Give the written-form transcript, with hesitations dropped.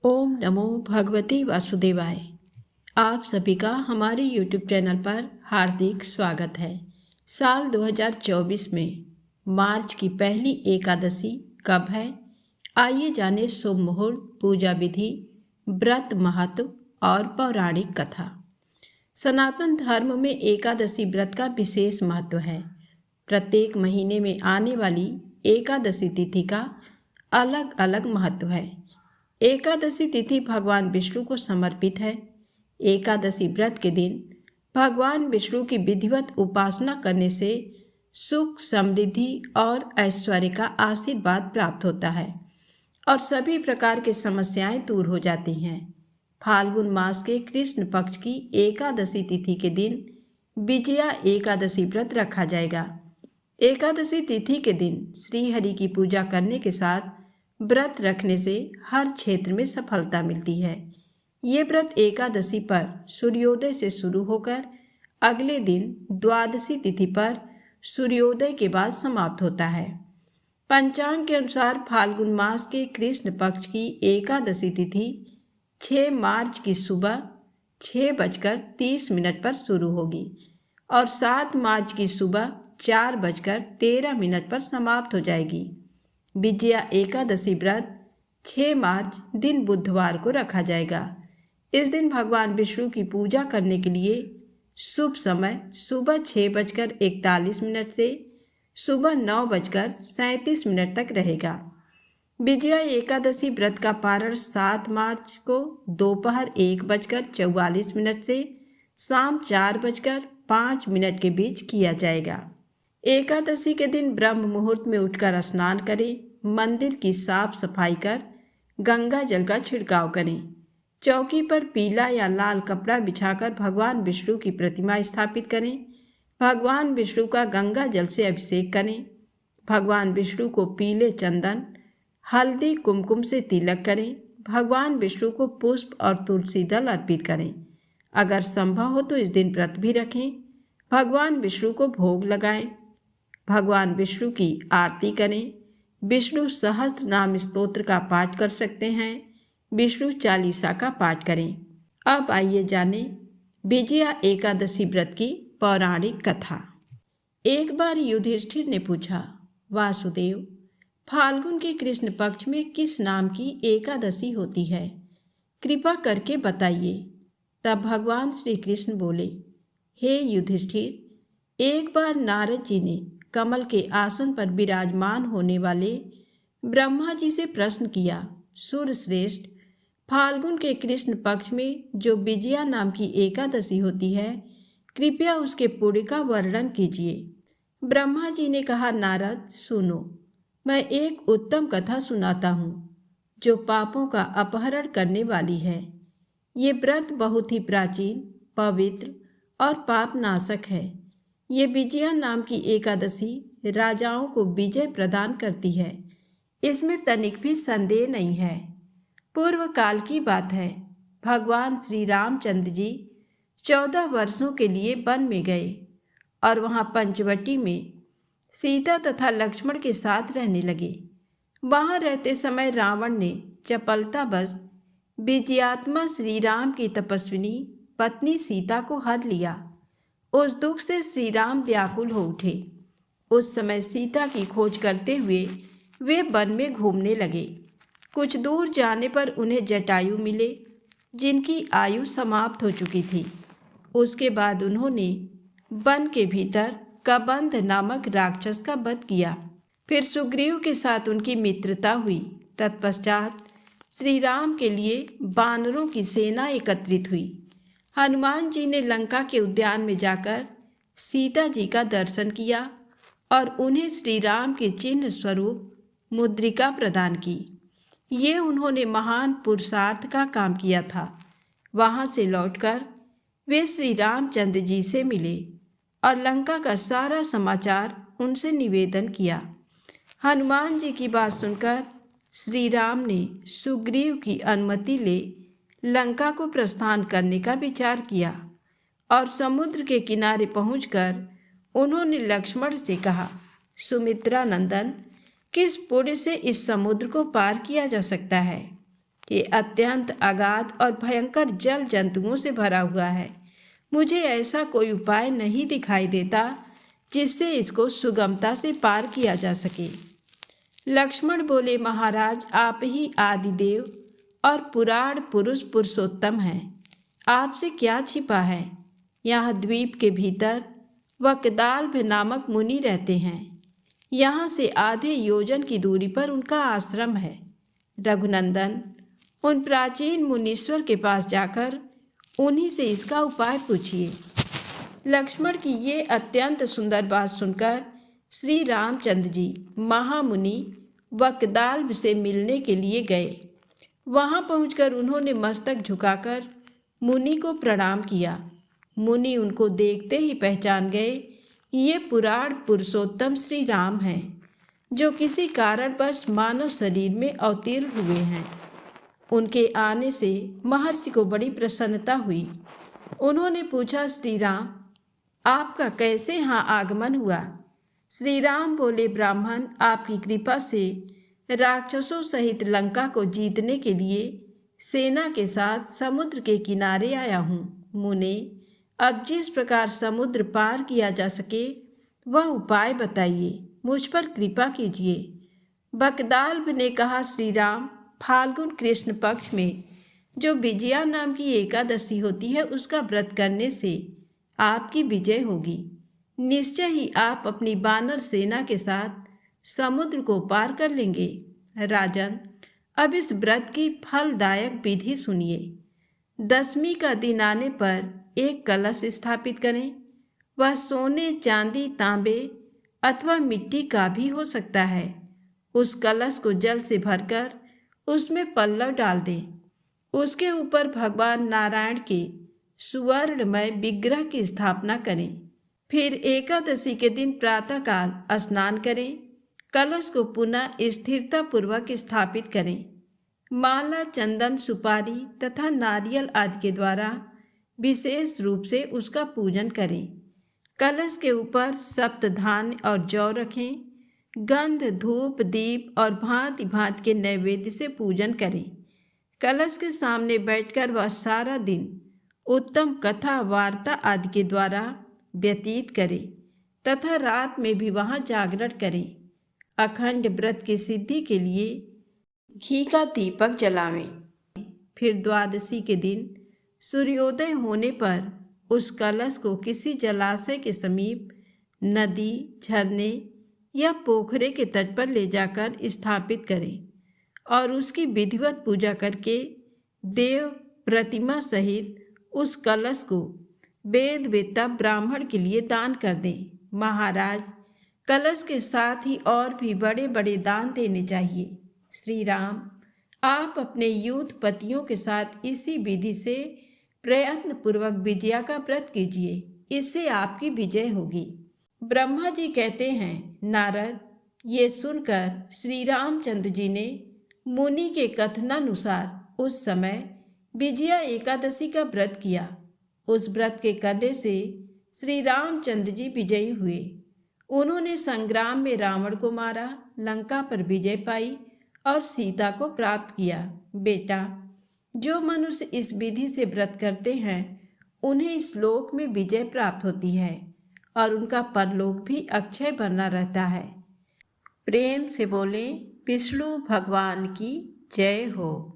ओम नमो भगवते वासुदेवाय। आप सभी का हमारे YouTube चैनल पर हार्दिक स्वागत है। साल 2024 में मार्च की पहली एकादशी कब है? आइए जाने शुभ मुहूर्त, पूजा विधि, व्रत महत्व और पौराणिक कथा। सनातन धर्म में एकादशी व्रत का विशेष महत्व है। प्रत्येक महीने में आने वाली एकादशी तिथि का अलग अलग महत्व है। एकादशी तिथि भगवान विष्णु को समर्पित है। एकादशी व्रत के दिन भगवान विष्णु की विधिवत उपासना करने से सुख, समृद्धि और ऐश्वर्य का आशीर्वाद प्राप्त होता है और सभी प्रकार की समस्याएं दूर हो जाती हैं। फाल्गुन मास के कृष्ण पक्ष की एकादशी तिथि के दिन विजया एकादशी व्रत रखा जाएगा। एकादशी तिथि के दिन श्री हरि की पूजा करने के साथ व्रत रखने से हर क्षेत्र में सफलता मिलती है। ये व्रत एकादशी पर सूर्योदय से शुरू होकर अगले दिन द्वादशी तिथि पर सूर्योदय के बाद समाप्त होता है। पंचांग के अनुसार फाल्गुन मास के कृष्ण पक्ष की एकादशी तिथि 6 मार्च की सुबह 6:30 पर शुरू होगी और 7 मार्च की सुबह 4:13 पर समाप्त हो जाएगी। विजया एकादशी व्रत 6 मार्च दिन बुधवार को रखा जाएगा। इस दिन भगवान विष्णु की पूजा करने के लिए शुभ समय सुबह 6:41 से सुबह 9:37 तक रहेगा। विजया एकादशी व्रत का पारण 7 मार्च को दोपहर 1:44 से शाम 4:05 के बीच किया जाएगा। एकादशी के दिन ब्रह्म मुहूर्त में उठकर स्नान करें, मंदिर की साफ सफाई कर गंगा जल का छिड़काव करें। चौकी पर पीला या लाल कपड़ा बिछाकर भगवान विष्णु की प्रतिमा स्थापित करें। भगवान विष्णु का गंगा जल से अभिषेक करें। भगवान विष्णु को पीले चंदन, हल्दी, कुमकुम से तिलक करें। भगवान विष्णु को पुष्प और तुलसी दल अर्पित करें। अगर संभव हो तो इस दिन व्रत भी रखें। भगवान विष्णु को भोग लगाएं। भगवान विष्णु की आरती करें। विष्णु सहस्त्र नाम स्तोत्र का पाठ कर सकते हैं। विष्णु चालीसा का पाठ करें। अब आइए जानें विजया एकादशी व्रत की पौराणिक कथा। एक बार युधिष्ठिर ने पूछा, वासुदेव, फाल्गुन के कृष्ण पक्ष में किस नाम की एकादशी होती है? कृपा करके बताइए। तब भगवान श्री कृष्ण बोले, हे युधिष्ठिर, एक बार नारद जी ने कमल के आसन पर विराजमान होने वाले ब्रह्मा जी से प्रश्न किया, सूर्यश्रेष्ठ, फाल्गुन के कृष्ण पक्ष में जो विजया नाम की एकादशी होती है, कृपया उसके पुण्य का वर्णन कीजिए। ब्रह्मा जी ने कहा, नारद सुनो, मैं एक उत्तम कथा सुनाता हूँ जो पापों का अपहरण करने वाली है। ये व्रत बहुत ही प्राचीन, पवित्र और पापनाशक है। ये विजया नाम की एकादशी राजाओं को विजय प्रदान करती है, इसमें तनिक भी संदेह नहीं है। पूर्व काल की बात है। भगवान श्री रामचंद्र जी 14 वर्षों के लिए वन में गए और वहाँ पंचवटी में सीता तथा लक्ष्मण के साथ रहने लगे। वहाँ रहते समय रावण ने चपलतावश विजयात्मा श्री राम की तपस्विनी पत्नी सीता को हर लिया। उस दुख से श्री राम व्याकुल हो उठे। उस समय सीता की खोज करते हुए वे वन में घूमने लगे। कुछ दूर जाने पर उन्हें जटायु मिले, जिनकी आयु समाप्त हो चुकी थी। उसके बाद उन्होंने वन के भीतर कबंध नामक राक्षस का वध किया। फिर सुग्रीव के साथ उनकी मित्रता हुई। तत्पश्चात श्री राम के लिए वानरों की सेना एकत्रित हुई। हनुमान जी ने लंका के उद्यान में जाकर सीता जी का दर्शन किया और उन्हें श्री राम के चिन्ह स्वरूप मुद्रिका प्रदान की। ये उन्होंने महान पुरुषार्थ का काम किया था। वहाँ से लौटकर वे श्री रामचंद्र जी से मिले और लंका का सारा समाचार उनसे निवेदन किया। हनुमान जी की बात सुनकर श्री राम ने सुग्रीव की अनुमति ले लंका को प्रस्थान करने का विचार किया और समुद्र के किनारे पहुंचकर उन्होंने लक्ष्मण से कहा, सुमित्रा नंदन, किस पुण्य से इस समुद्र को पार किया जा सकता है? ये अत्यंत अगाध और भयंकर जल जंतुओं से भरा हुआ है। मुझे ऐसा कोई उपाय नहीं दिखाई देता जिससे इसको सुगमता से पार किया जा सके। लक्ष्मण बोले, महाराज, आप ही आदिदेव और पुराण पुरुष पुरुषोत्तम हैं। आपसे क्या छिपा है? यहाँ द्वीप के भीतर वकदाल्भ नामक मुनि रहते हैं। यहाँ से आधे योजन की दूरी पर उनका आश्रम है। रघुनंदन, उन प्राचीन मुनीश्वर के पास जाकर उन्हीं से इसका उपाय पूछिए। लक्ष्मण की ये अत्यंत सुंदर बात सुनकर श्री रामचंद्र जी महामुनि वकदाल्भ से मिलने के लिए गए। वहाँ पहुंचकर उन्होंने मस्तक झुकाकर मुनि को प्रणाम किया। मुनि उनको देखते ही पहचान गए कि ये पुराण पुरुषोत्तम श्री राम हैं, जो किसी कारणवश मानव शरीर में अवतीर्ण हुए हैं। उनके आने से महर्षि को बड़ी प्रसन्नता हुई। उन्होंने पूछा, श्री राम, आपका कैसे यहाँ आगमन हुआ? श्री राम बोले, ब्राह्मण, आपकी कृपा से राक्षसों सहित लंका को जीतने के लिए सेना के साथ समुद्र के किनारे आया हूँ। मुने, अब जिस प्रकार समुद्र पार किया जा सके वह उपाय बताइए, मुझ पर कृपा कीजिए। वकदाल्भ ने कहा, श्री राम, फाल्गुन कृष्ण पक्ष में जो विजया नाम की एकादशी होती है उसका व्रत करने से आपकी विजय होगी। निश्चय ही आप अपनी वानर सेना के साथ समुद्र को पार कर लेंगे। राजन, अब इस व्रत की फलदायक विधि सुनिए। दशमी का दिन आने पर एक कलश स्थापित करें। वह सोने, चांदी, तांबे अथवा मिट्टी का भी हो सकता है। उस कलश को जल से भरकर उसमें पल्लव डाल दें। उसके ऊपर भगवान नारायण के सुवर्णमय विग्रह की स्थापना करें। फिर एकादशी के दिन प्रातःकाल स्नान करें। कलश को पुनः स्थिरतापूर्वक स्थापित करें। माला, चंदन, सुपारी तथा नारियल आदि के द्वारा विशेष रूप से उसका पूजन करें। कलश के ऊपर सप्तधान्य और जौ रखें। गंध, धूप, दीप और भांति भांति के नैवेद्य से पूजन करें। कलश के सामने बैठकर वह सारा दिन उत्तम कथा, वार्ता आदि के द्वारा व्यतीत करें तथा रात में भी वहाँ जागरण करें। अखंड व्रत की सिद्धि के लिए घी का दीपक जलावें। फिर द्वादशी के दिन सूर्योदय होने पर उस कलश को किसी जलाशय के समीप, नदी, झरने या पोखरे के तट पर ले जाकर स्थापित करें और उसकी विधिवत पूजा करके देव प्रतिमा सहित उस कलश को वेद वेत्ता ब्राह्मण के लिए दान कर दें। महाराज, कलश के साथ ही और भी बड़े बड़े दान देने चाहिए। श्री राम, आप अपने यूथपतियों के साथ इसी विधि से प्रयत्नपूर्वक विजया का व्रत कीजिए, इससे आपकी विजय होगी। ब्रह्मा जी कहते हैं, नारद, ये सुनकर श्री रामचंद्र जी ने मुनि के कथनानुसार उस समय विजया एकादशी का व्रत किया। उस व्रत के करने से श्री रामचंद्र जी विजयी हुए। उन्होंने संग्राम में रावण को मारा, लंका पर विजय पाई और सीता को प्राप्त किया। बेटा, जो मनुष्य इस विधि से व्रत करते हैं उन्हें इस लोक में विजय प्राप्त होती है और उनका परलोक भी अक्षय बना रहता है। प्रेम से बोलें, विष्णु भगवान की जय हो।